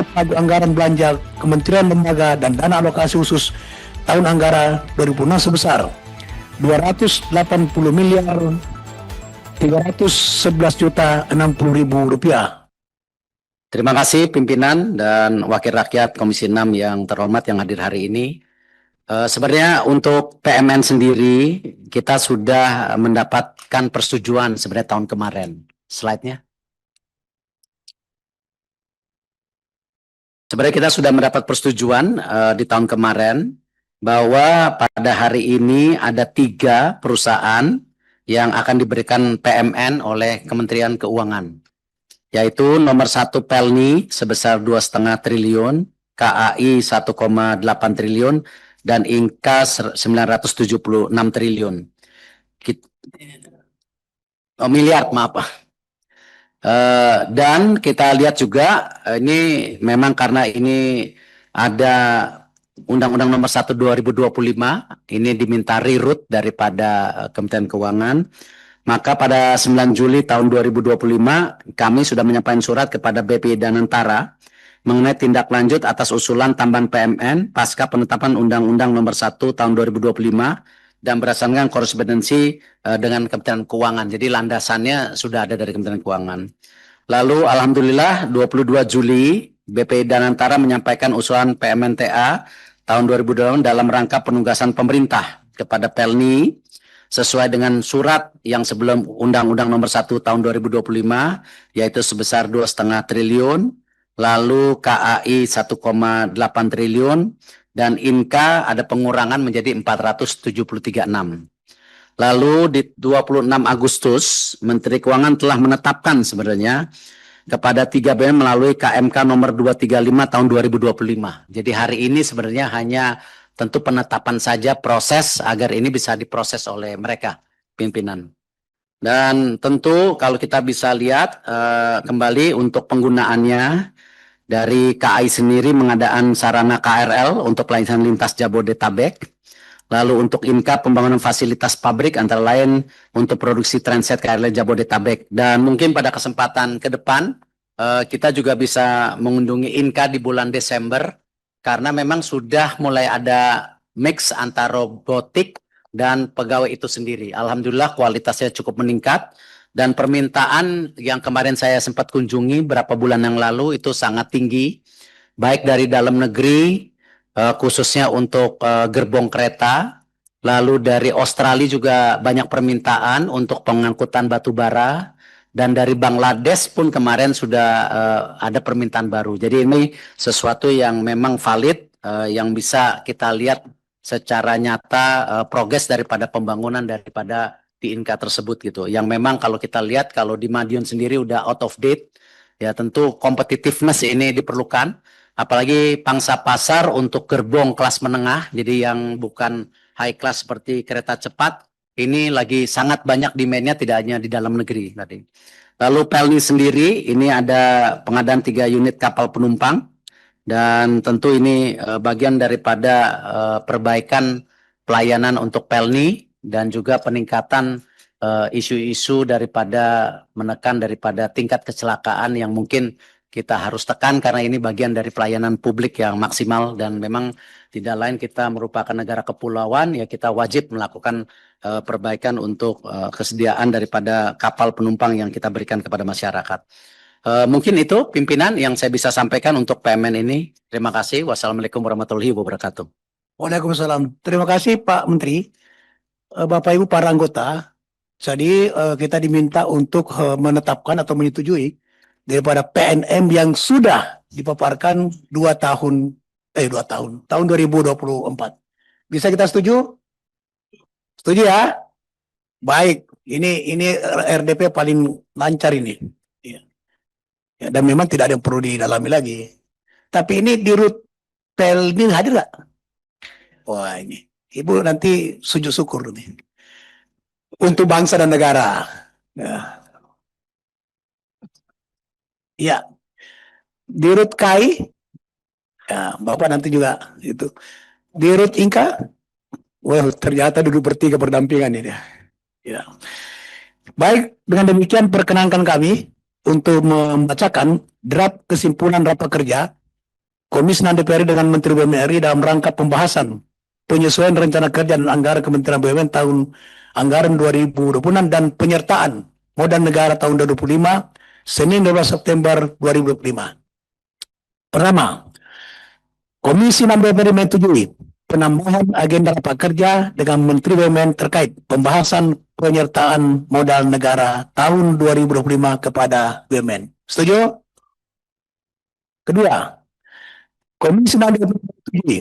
pagu anggaran belanja Kementerian Lembaga dan dana alokasi khusus tahun anggaran 2006 sebesar 280 miliar 311 juta 60 ribu rupiah. Terima kasih pimpinan dan wakil rakyat Komisi 6 yang terhormat yang hadir hari ini. Sebenarnya untuk PMN sendiri kita sudah mendapatkan persetujuan sebenarnya tahun kemarin. Slide-nya. Sebenarnya kita sudah mendapat persetujuan di tahun kemarin bahwa pada hari ini ada 3 perusahaan yang akan diberikan PMN oleh Kementerian Keuangan, yaitu nomor 1 Pelni sebesar 2,5 triliun, KAI 1,8 triliun, dan Inka 976 triliun. Miliar, maaf. Dan kita lihat juga ini memang karena ini ada Undang-Undang nomor 1 2025, ini diminta reroute daripada Kementerian Keuangan. Maka pada 9 Juli tahun 2025 kami sudah menyampaikan surat kepada BPI Danantara mengenai tindak lanjut atas usulan tambahan PMN pasca penetapan Undang-Undang nomor 1 tahun 2025 dan berdasarkan korespondensi dengan Kementerian Keuangan. Jadi landasannya sudah ada dari Kementerian Keuangan. Lalu alhamdulillah 22 Juli BPI Danantara menyampaikan usulan PMNTA tahun 2020 dalam rangka penugasan pemerintah kepada Pelni sesuai dengan surat yang sebelum Undang-Undang nomor 1 tahun 2025 yaitu sebesar 2,5 triliun, lalu KAI 1,8 triliun, dan Inka ada pengurangan menjadi 473,6. Lalu di 26 Agustus Menteri Keuangan telah menetapkan sebenarnya kepada 3 BUMN melalui KMK nomor 235 tahun 2025. Jadi hari ini sebenarnya hanya tentu penetapan saja proses agar ini bisa diproses oleh mereka pimpinan. Dan tentu kalau kita bisa lihat kembali untuk penggunaannya dari KAI sendiri mengadaan sarana KRL untuk pelayanan lintas Jabodetabek. Lalu untuk Inka pembangunan fasilitas pabrik antara lain untuk produksi transit KRL Jabodetabek. Dan mungkin pada kesempatan ke depan kita juga bisa mengunjungi Inka di bulan Desember karena memang sudah mulai ada mix antara robotik dan pegawai itu sendiri. Alhamdulillah kualitasnya cukup meningkat dan permintaan yang kemarin saya sempat kunjungi beberapa bulan yang lalu itu sangat tinggi, baik dari dalam negeri, khususnya untuk gerbong kereta, lalu dari Australia juga banyak permintaan untuk pengangkutan batu bara, dan dari Bangladesh pun kemarin sudah ada permintaan baru. Jadi ini sesuatu yang memang valid, yang bisa kita lihat secara nyata progres daripada pembangunan daripada di Inka tersebut gitu. Yang memang kalau kita lihat kalau di Madiun sendiri udah out of date, ya tentu competitiveness ini diperlukan. Apalagi pangsa pasar untuk gerbong kelas menengah, jadi yang bukan high class seperti kereta cepat, ini lagi sangat banyak demand-nya tidak hanya di dalam negeri tadi. Lalu Pelni sendiri, ini ada pengadaan 3 unit kapal penumpang, dan tentu ini bagian daripada perbaikan pelayanan untuk Pelni, dan juga peningkatan isu-isu daripada menekan daripada tingkat kecelakaan yang mungkin kita harus tekan karena ini bagian dari pelayanan publik yang maksimal dan memang tidak lain kita merupakan negara kepulauan ya kita wajib melakukan perbaikan untuk kesediaan daripada kapal penumpang yang kita berikan kepada masyarakat. Mungkin itu pimpinan yang saya bisa sampaikan untuk PMN ini. Terima kasih. Wassalamualaikum warahmatullahi wabarakatuh. Waalaikumsalam. Terima kasih Pak Menteri. Bapak Ibu para anggota, jadi kita diminta untuk menetapkan atau menyetujui daripada PNM yang sudah dipaparkan 2 tahun, tahun 2024. Bisa kita setuju? Setuju ya? Baik, ini RDP paling lancar ini. Ya, dan memang tidak ada yang perlu didalami lagi. Tapi ini di Rut Pelni hadir nggak? Wah ini, Ibu nanti sujud syukur nih. Untuk bangsa dan negara. Ya. Ya, di Rut KAI, ya, Bapak nanti juga itu. Di Rut Inka, wah ternyata duduk bertiga berdampingan ini. Ya. Baik, dengan demikian perkenankan kami untuk membacakan draft kesimpulan rapat kerja Komisi 6 DPR dengan Menteri BUMN RI dalam rangka pembahasan penyesuaian rencana kerja dan anggaran Kementerian BUMN tahun anggaran 2026 dan penyertaan modal negara tahun 2025 Senin 12 September 2025. Pertama, Komisi 6 DPR menyetujui penambahan agenda rapat kerja dengan Menteri BUMN terkait pembahasan penyertaan modal negara tahun 2025 kepada BUMN. Setuju? Kedua, Komisi 6 DPR menyetujui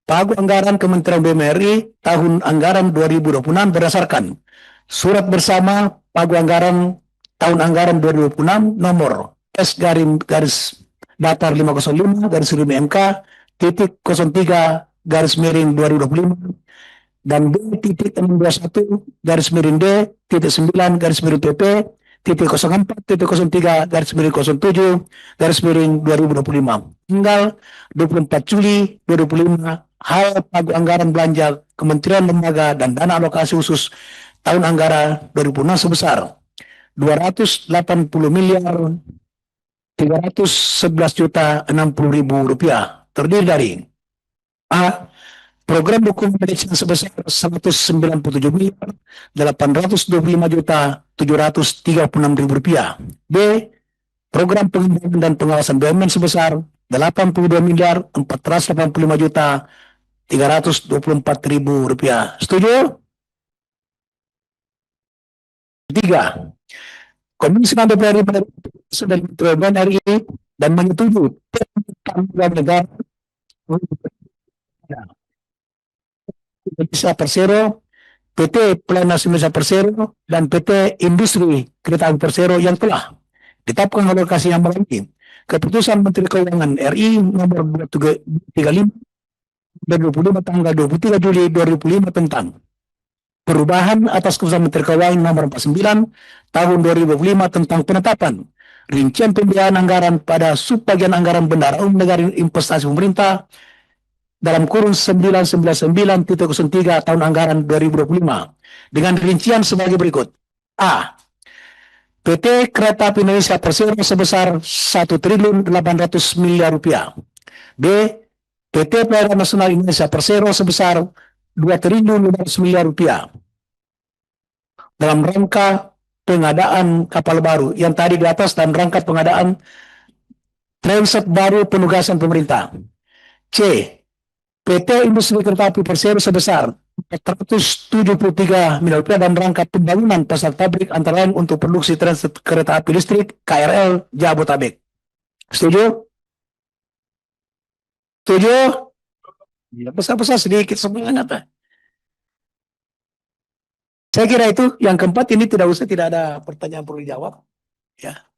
pagu anggaran Kementerian BUMN RI tahun anggaran 2026 berdasarkan surat bersama pagu anggaran tahun anggaran 2026 nomor S garis datar 505 garis miring MK titik 03 garis miring 2025 dan B titik 621 garis miring D titik 9 garis miring PP titik 04 titik 03 garis miring 07 garis miring 2025 tanggal 24 Juli 2025 hal pagu anggaran belanja Kementerian Lembaga dan dana alokasi khusus tahun anggaran 2006 sebesar 280 miliar 311 juta 60 ribu rupiah terdiri dari A. Program dukungan manajemen sebesar 197 miliar 825 juta 736 ribu rupiah. B. Program pengembangan dan pengawasan BUMN sebesar 82 miliar 485 juta 324 ribu rupiah. Setuju? Tiga, Komisi 6 DPR RI dan BUMN RI dan menyetujui tanggungan negara Indonesia Persero, PT Pelayanan Indonesia Persero, dan PT Industri Kereta Api Persero yang telah ditetapkan alokasi yang melalui Keputusan Menteri Keuangan RI nomor 235 2025 tanggal 23 Juli 2005 tentang perubahan atas keputusan Menteri Keuangan nomor 49 tahun 2005 tentang penetapan rincian pembiayaan anggaran pada subbagian anggaran bendahara umum negara investasi pemerintah dalam kurun 999.03 tahun anggaran 2025 dengan rincian sebagai berikut. A. PT Kereta Api Indonesia Persero sebesar 1.800 miliar rupiah. B. PT Pelayaran Nasional Indonesia Persero sebesar 2.500 miliar rupiah dalam rangka pengadaan kapal baru yang tadi di atas dan rangka pengadaan transit baru penugasan pemerintah. C. PT Industri Kereta Api Persero sebesar 473 miliar rupiah dalam rangka pembangunan pasar pabrik antara lain untuk produksi transit kereta api listrik KRL Jabotabek. Setuju? Setuju? Ya, besar-besar sedikit semangat apa? Saya kira itu. Yang keempat ini tidak ada pertanyaan perlu dijawab. Ya.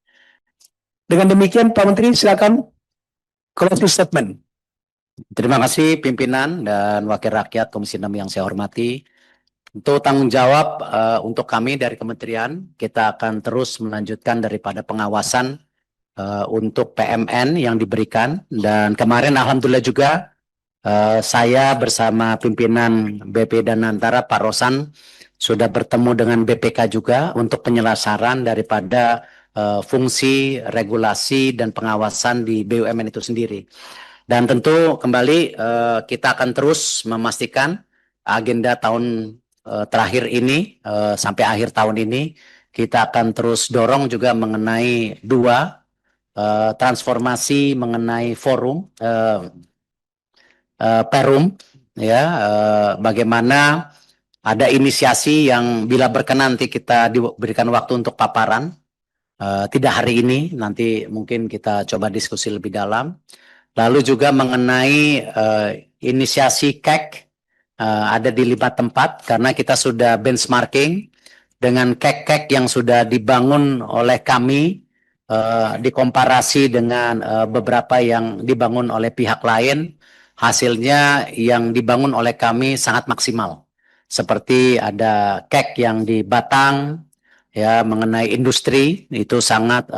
Dengan demikian Pak Menteri silakan closing statement. Terima kasih pimpinan dan wakil rakyat Komisi 6 yang saya hormati. Untuk tanggung jawab untuk kami dari kementerian, kita akan terus melanjutkan daripada pengawasan untuk PMN yang diberikan. Dan kemarin alhamdulillah juga saya bersama pimpinan BP Danantara Pak Rosan sudah bertemu dengan BPK juga untuk penyelesaian daripada fungsi regulasi dan pengawasan di BUMN itu sendiri. Dan tentu kembali kita akan terus memastikan agenda tahun terakhir ini sampai akhir tahun ini kita akan terus dorong juga mengenai dua transformasi mengenai forum Perum ya bagaimana ada inisiasi yang bila berkenan nanti kita diberikan waktu untuk paparan tidak hari ini nanti mungkin kita coba diskusi lebih dalam. Lalu juga mengenai inisiasi KEK ada di 5 tempat karena kita sudah benchmarking dengan KEK yang sudah dibangun oleh kami dikomparasi dengan beberapa yang dibangun oleh pihak lain, hasilnya yang dibangun oleh kami sangat maksimal. Seperti ada KEK yang di Batang ya mengenai industri itu sangat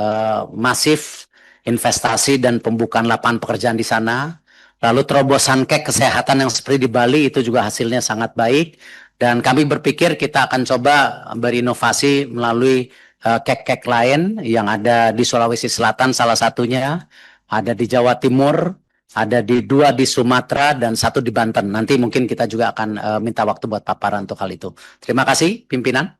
masif investasi dan pembukaan lapangan pekerjaan di sana. Lalu terobosan KEK kesehatan yang seperti di Bali itu juga hasilnya sangat baik. Dan kami berpikir kita akan coba berinovasi melalui KEK-KEK lain yang ada di Sulawesi Selatan salah satunya, ada di Jawa Timur, ada dua di Sumatera dan satu di Banten. Nanti mungkin kita juga akan minta waktu buat paparan untuk hal itu. Terima kasih, pimpinan.